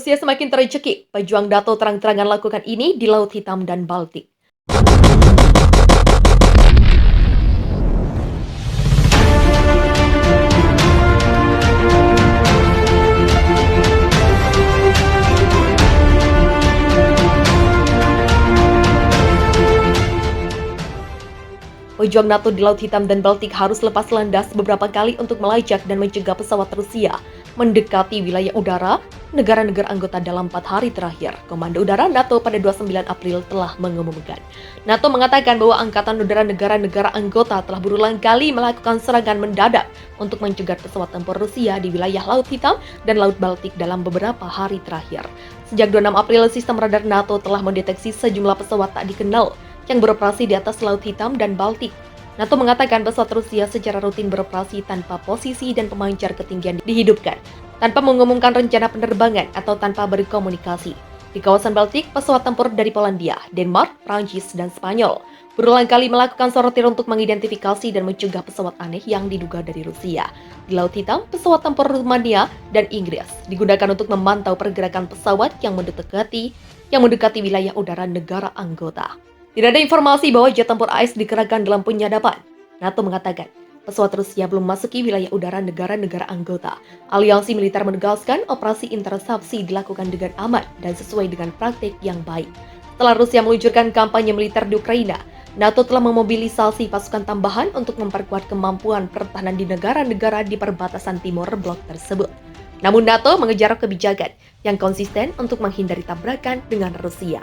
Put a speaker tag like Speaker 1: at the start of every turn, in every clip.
Speaker 1: Rusia semakin tercekik. Pejuang NATO terang-terangan lakukan ini di Laut Hitam dan Baltik. Pejuang NATO di Laut Hitam dan Baltik harus lepas landas beberapa kali untuk melacak dan mencegah pesawat Rusia mendekati wilayah udara negara-negara anggota dalam 4 hari terakhir. Komando Udara NATO pada 29 April telah mengumumkan. NATO mengatakan bahwa Angkatan Udara negara-negara anggota telah berulang kali melakukan serangan mendadak untuk mencegah pesawat tempur Rusia di wilayah Laut Hitam dan Laut Baltik dalam beberapa hari terakhir. Sejak 26 April, sistem radar NATO telah mendeteksi sejumlah pesawat tak dikenal yang beroperasi di atas Laut Hitam dan Baltik. NATO mengatakan pesawat Rusia secara rutin beroperasi tanpa posisi dan pemancar ketinggian dihidupkan, tanpa mengumumkan rencana penerbangan atau tanpa berkomunikasi. Di kawasan Baltik, pesawat tempur dari Polandia, Denmark, Prancis, dan Spanyol berulang kali melakukan sortir untuk mengidentifikasi dan mencegah pesawat aneh yang diduga dari Rusia. Di Laut Hitam, pesawat tempur Rumania dan Inggris digunakan untuk memantau pergerakan pesawat yang mendekati wilayah udara negara anggota. Tidak ada informasi bahwa jet tempur AS dikerahkan dalam penyadapan. NATO mengatakan, pesawat Rusia belum memasuki wilayah udara negara-negara anggota. Aliansi militer menegaskan operasi intersepsi dilakukan dengan aman dan sesuai dengan praktik yang baik. Setelah Rusia meluncurkan kampanye militer di Ukraina, NATO telah memobilisasi pasukan tambahan untuk memperkuat kemampuan pertahanan di negara-negara di perbatasan timur blok tersebut. Namun NATO mengejar kebijakan yang konsisten untuk menghindari tabrakan dengan Rusia.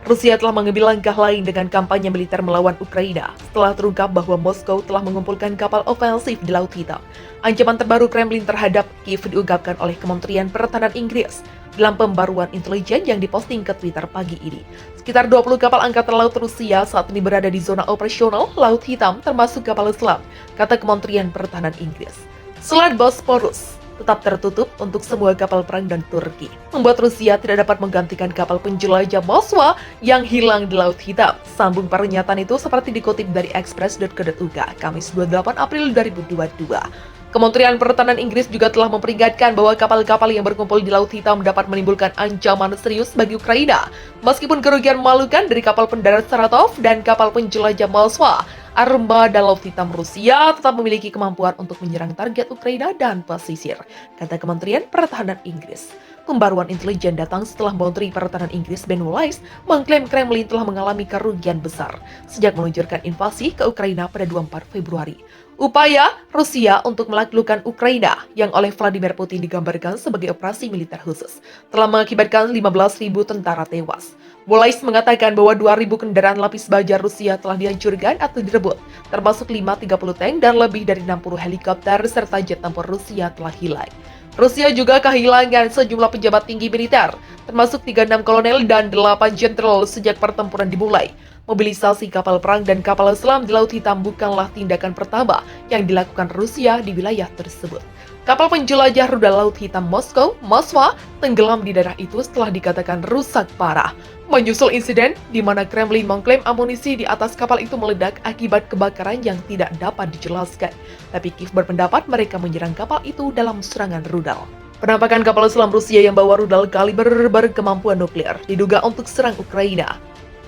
Speaker 1: Rusia telah mengambil langkah lain dengan kampanye militer melawan Ukraina setelah terungkap bahwa Moskow telah mengumpulkan kapal ofensif di Laut Hitam. Ancaman terbaru Kremlin terhadap Kiev diungkapkan oleh Kementerian Pertahanan Inggris dalam pembaruan intelijen yang diposting ke Twitter pagi ini. Sekitar 20 kapal angkatan laut Rusia saat ini berada di zona operasional Laut Hitam termasuk kapal selam, kata Kementerian Pertahanan Inggris. Selat Bosporus tetap tertutup untuk semua kapal perang dan Turki, membuat Rusia tidak dapat menggantikan kapal penjelajah Moskwa yang hilang di Laut Hitam. Sambung pernyataan itu seperti dikutip dari Express.co.uk, Kamis 28 April 2022. Kementerian Pertahanan Inggris juga telah memperingatkan bahwa kapal-kapal yang berkumpul di Laut Hitam dapat menimbulkan ancaman serius bagi Ukraina. Meskipun kerugian memalukan dari kapal pendarat Saratov dan kapal penjelajah Moskwa, armada Laut Hitam Rusia tetap memiliki kemampuan untuk menyerang target Ukraina dan pesisir, kata Kementerian Pertahanan Inggris. Pembaruan intelijen datang setelah Menteri Pertahanan Inggris Ben Wallace mengklaim Kremlin telah mengalami kerugian besar sejak meluncurkan invasi ke Ukraina pada 24 Februari. Upaya Rusia untuk menaklukkan Ukraina yang oleh Vladimir Putin digambarkan sebagai operasi militer khusus telah mengakibatkan 15.000 tentara tewas. Wallace mengatakan bahwa 2.000 kendaraan lapis baja Rusia telah dihancurkan atau direbut, termasuk 530 tank dan lebih dari 60 helikopter serta jet tempur Rusia telah hilang. Rusia juga kehilangan sejumlah pejabat tinggi militer, termasuk 36 kolonel dan 8 jenderal sejak pertempuran dimulai. Mobilisasi kapal perang dan kapal selam di Laut Hitam bukanlah tindakan pertama yang dilakukan Rusia di wilayah tersebut. Kapal penjelajah rudal Laut Hitam Moskwa tenggelam di daerah itu setelah dikatakan rusak parah. Menyusul insiden di mana Kremlin mengklaim amunisi di atas kapal itu meledak akibat kebakaran yang tidak dapat dijelaskan. Tapi Kiev berpendapat mereka menyerang kapal itu dalam serangan rudal. Penampakan kapal selam Rusia yang bawa rudal kaliber berkemampuan nuklir diduga untuk serang Ukraina.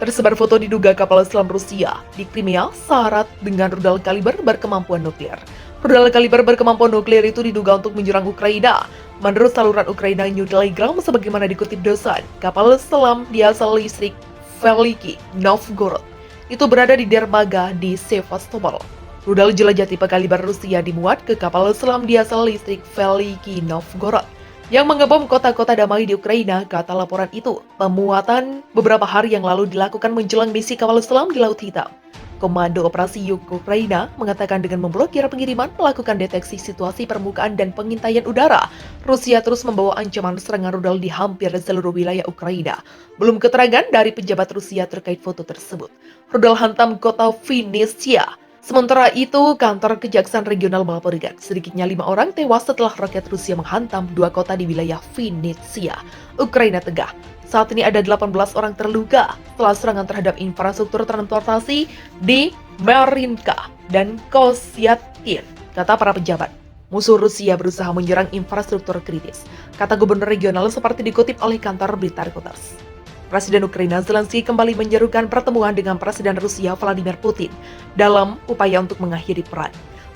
Speaker 1: Tersebar foto diduga kapal selam Rusia di Crimea syarat dengan rudal kaliber berkemampuan nuklir. Rudal kaliber berkemampuan nuklir itu diduga untuk menyerang Ukraina. Menurut saluran Ukraina New Telegram, sebagaimana dikutip dosen, kapal selam diesel listrik Veliki Novgorod itu berada di dermaga di Sevastopol. Rudal jelajah tipe kaliber Rusia dimuat ke kapal selam diesel listrik Veliki Novgorod yang mengebom kota-kota damai di Ukraina, kata laporan itu. Pemuatan beberapa hari yang lalu dilakukan menjelang misi kapal selam di Laut Hitam. Komando Operasi Ukraina mengatakan dengan memblokir pengiriman, melakukan deteksi situasi permukaan dan pengintaian udara, Rusia terus membawa ancaman serangan rudal di hampir seluruh wilayah Ukraina. Belum keterangan dari pejabat Rusia terkait foto tersebut. Rudal hantam kota Vinnytsia. Sementara itu, kantor Kejaksaan Regional melaporkan sedikitnya 5 orang tewas setelah roket Rusia menghantam 2 kota di wilayah Vinnytsia, Ukraina Tengah. Saat ini ada 18 orang terluka setelah serangan terhadap infrastruktur transportasi di Marinka dan Kosyatkin, kata para pejabat. Musuh Rusia berusaha menyerang infrastruktur kritis, kata gubernur regional seperti dikutip oleh kantor berita Reuters. Presiden Ukraina Zelensky kembali menyerukan pertemuan dengan Presiden Rusia Vladimir Putin dalam upaya untuk mengakhiri perang.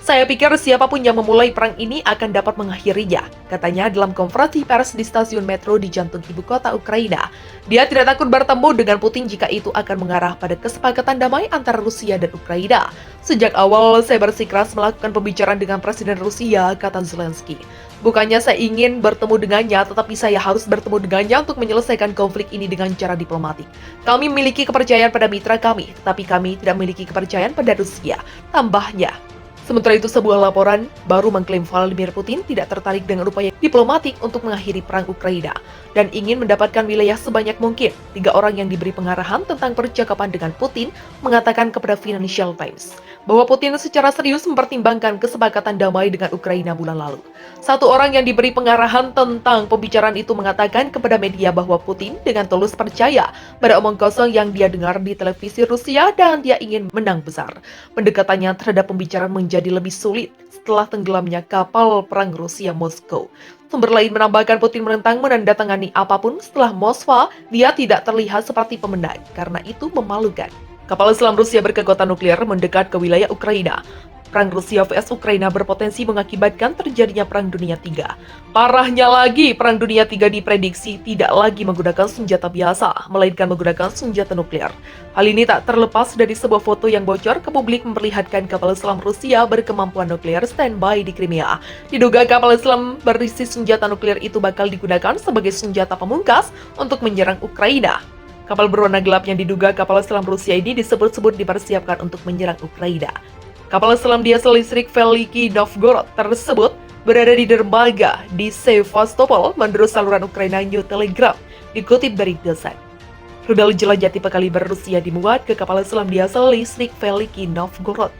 Speaker 1: Saya pikir siapapun yang memulai perang ini akan dapat mengakhirinya, katanya dalam konferensi pers di stasiun metro di jantung ibu kota Ukraina. Dia tidak takut bertemu dengan Putin jika itu akan mengarah pada kesepakatan damai antara Rusia dan Ukraina. Sejak awal, saya bersikeras melakukan pembicaraan dengan Presiden Rusia, kata Zelensky. Bukannya saya ingin bertemu dengannya, tetapi saya harus bertemu dengannya untuk menyelesaikan konflik ini dengan cara diplomatik. Kami memiliki kepercayaan pada mitra kami, tetapi kami tidak memiliki kepercayaan pada Rusia, tambahnya. Sementara itu, sebuah laporan baru mengklaim Vladimir Putin tidak tertarik dengan upaya diplomatik untuk mengakhiri perang Ukraina dan ingin mendapatkan wilayah sebanyak mungkin. 3 orang yang diberi pengarahan tentang percakapan dengan Putin mengatakan kepada Financial Times bahwa Putin secara serius mempertimbangkan kesepakatan damai dengan Ukraina bulan lalu. 1 orang yang diberi pengarahan tentang pembicaraan itu mengatakan kepada media bahwa Putin dengan tulus percaya pada omong kosong yang dia dengar di televisi Rusia dan dia ingin menang besar. Pendekatannya terhadap pembicaraan menjadi lebih sulit setelah tenggelamnya kapal perang Rusia Moskow. Sumber lain menambahkan Putin menentang menandatangani apapun setelah Moskwa, dia tidak terlihat seperti pemenang karena itu memalukan. Kapal selam Rusia berkekuatan nuklir mendekat ke wilayah Ukraina. Perang Rusia vs Ukraina berpotensi mengakibatkan terjadinya Perang Dunia III. Parahnya lagi, Perang Dunia III diprediksi tidak lagi menggunakan senjata biasa, melainkan menggunakan senjata nuklir. Hal ini tak terlepas dari sebuah foto yang bocor ke publik memperlihatkan kapal selam Rusia berkemampuan nuklir standby di Crimea. Diduga kapal selam berisi senjata nuklir itu bakal digunakan sebagai senjata pemungkas untuk menyerang Ukraina. Kapal berwarna gelap yang diduga kapal selam Rusia ini disebut-sebut dipersiapkan untuk menyerang Ukraina. Kapal selam diesel listrik Veliki Novgorod tersebut berada di dermaga di Sevastopol menurut saluran Ukraina New Telegraph, dikutip dari The Sun. Rudal jelajah tipe kaliber Rusia dimuat ke kapal selam diesel listrik Veliki Novgorod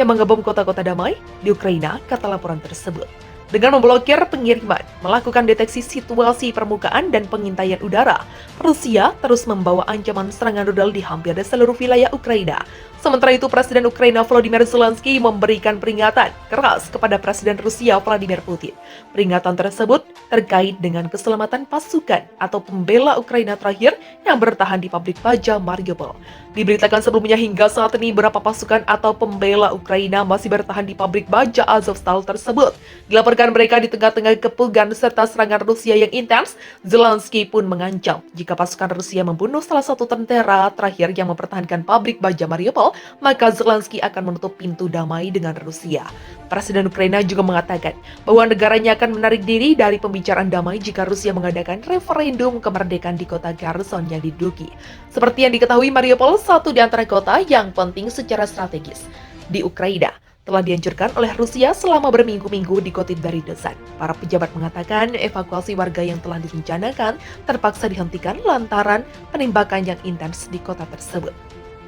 Speaker 1: yang mengebom kota-kota damai di Ukraina, kata laporan tersebut. Dengan memblokir pengiriman, melakukan deteksi situasi permukaan dan pengintaian udara, Rusia terus membawa ancaman serangan rudal di hampir seluruh wilayah Ukraina. Sementara itu, Presiden Ukraina Volodymyr Zelensky memberikan peringatan keras kepada Presiden Rusia Vladimir Putin. Peringatan tersebut terkait dengan keselamatan pasukan atau pembela Ukraina terakhir yang bertahan di pabrik baja Mariupol. Diberitakan sebelumnya hingga saat ini beberapa pasukan atau pembela Ukraina masih bertahan di pabrik baja Azovstal tersebut. Dilaporkan mereka di tengah-tengah kepugan serta serangan Rusia yang intens. Zelensky pun mengancam jika pasukan Rusia membunuh salah satu tentara terakhir yang mempertahankan pabrik baja Mariupol, maka Zelensky akan menutup pintu damai dengan Rusia. Presiden Ukraina juga mengatakan bahwa negaranya akan menarik diri dari pembicaraan damai jika Rusia mengadakan referendum kemerdekaan di kota Kherson yang diduduki. Seperti yang diketahui, Mariupol satu di antara kota yang penting secara strategis di Ukraina telah dihancurkan oleh Rusia selama berminggu-minggu, dikutip dari The Sun. Para pejabat mengatakan evakuasi warga yang telah direncanakan terpaksa dihentikan lantaran penembakan yang intens di kota tersebut.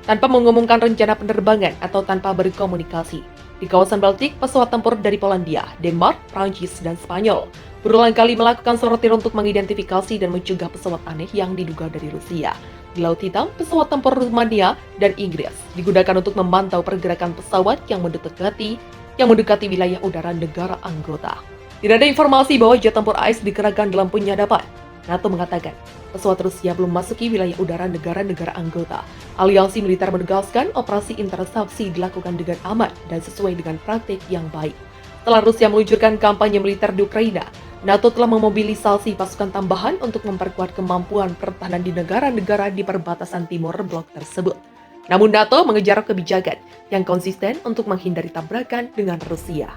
Speaker 1: Tanpa mengumumkan rencana penerbangan atau tanpa berkomunikasi, di kawasan Baltik, pesawat tempur dari Polandia, Denmark, Prancis, dan Spanyol berulang kali melakukan sortir untuk mengidentifikasi dan mencegah pesawat aneh yang diduga dari Rusia. Di Laut Hitam, pesawat tempur Rumania dan Inggris digunakan untuk memantau pergerakan pesawat yang mendekati wilayah udara negara anggota. Tidak ada informasi bahwa jet tempur AS dikerahkan dalam penyadapan. NATO mengatakan pesawat Rusia belum memasuki wilayah udara negara-negara anggota. Aliansi militer menegaskan operasi intercepsi dilakukan dengan aman dan sesuai dengan praktik yang baik. Setelah Rusia meluncurkan kampanye militer di Ukraina, NATO telah memobilisasi pasukan tambahan untuk memperkuat kemampuan pertahanan di negara-negara di perbatasan timur blok tersebut. Namun NATO mengejar kebijakan yang konsisten untuk menghindari tabrakan dengan Rusia.